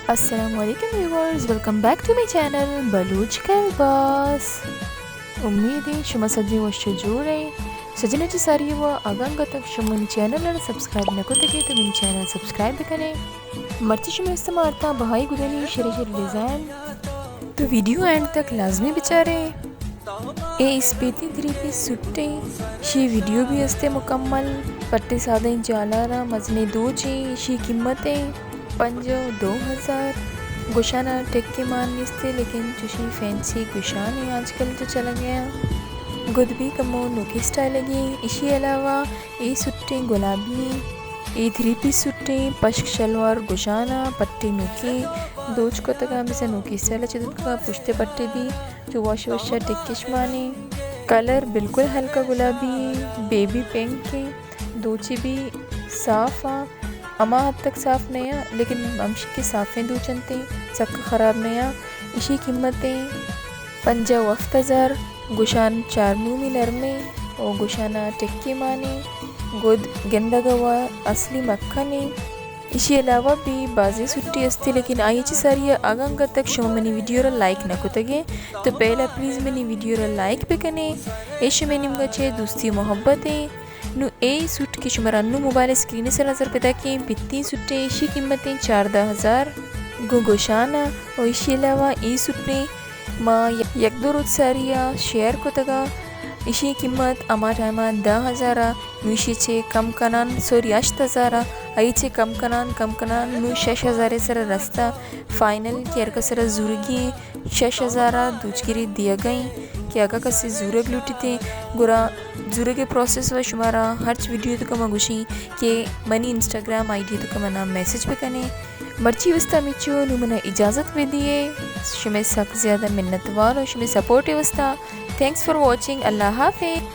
السلام علیکم viewers, welcome back to my channel Baloch کلباس. امید ہے شما سجی و شجورے سجنے چی ساری و آگانگا تک شما نی چینل لڑا سبسکرائب نکو تکی تو منی چینل سبسکرائب بکنے. مرچی شما استمارتا بہائی گدنی شری ڈیزائن تو ویڈیو اینڈ تک لازمی بچارے. اے اس پیتی 3 پیس سٹے شی ویڈیو بھی ہستے مکمل پٹے سادہ جالارا مزنے دو چی شی قیمتیں 5,000 گوشانہ ٹیکے مان نستے لیکن چوشی فینسی گوشان ہے آج کل تو چلا گیا. گد بھی کمو نوکی سٹائل لگی. اسی علاوہ ای سٹے گلابی ای 3 پیس سٹے پشک شلوار گوشانہ پٹے نوکی دوچ کو تکا میں سے نوکی سٹائل چیزت کا پشتے پٹے بھی جو واش واشا ٹکش مانے. کلر بالکل ہلکا گلابی بیبی پینک کے دوچی بھی صاف اما حد تک صاف نہیں لیکن امشی کے صافیں دو چنتے سک خراب نہیں. اسی قیمتیں 5,000 گوشان 4 مومی نرمے اور گوشانہ ٹکے مانے گود گندہ گوا اصلی مکھنے. اسی علاوہ بھی بازی سٹی ہستے لیکن آئی چی ساری آگانگا تک شما منی ویڈیو را لائک نہ کتگے تو پہلا پلیز منی ویڈیو را لائک بکنے. ایش میں نمگا چھے دوستی محبتیں نو اے سوٹ کی شمرانو موبائل اسکرین سے نظر پیدا کی پتی سٹے اسی قیمتیں 14,000 گوشانہ. اور اسی علاوہ ای سٹے ما یک دو روز ساریا شیئر کو تگا اسی قیمت اما ٹائمہ 10,000 نوشی چھے کم کنان 8,000 آئی چھے کم کنان نو 6,000 سر رستہ فائنل کی ارکا سر زورگی 6,000 دوچگیری دیا گئیں کہ اگا کسی زورگ لوٹی تھے گورا زورگ پروسیس و شمارا ہرچ ویڈیو تو کما گوشیں کہ منی انسٹاگرام آئی ڈی تو کما نام میسیج پہ کنے. مرچی وستا میچو نو منہ اجازت بھی دیئے شمی سک زیادہ منتوار اور شمی سپورٹی وستا. Thanks for watching. اللہ حافظ.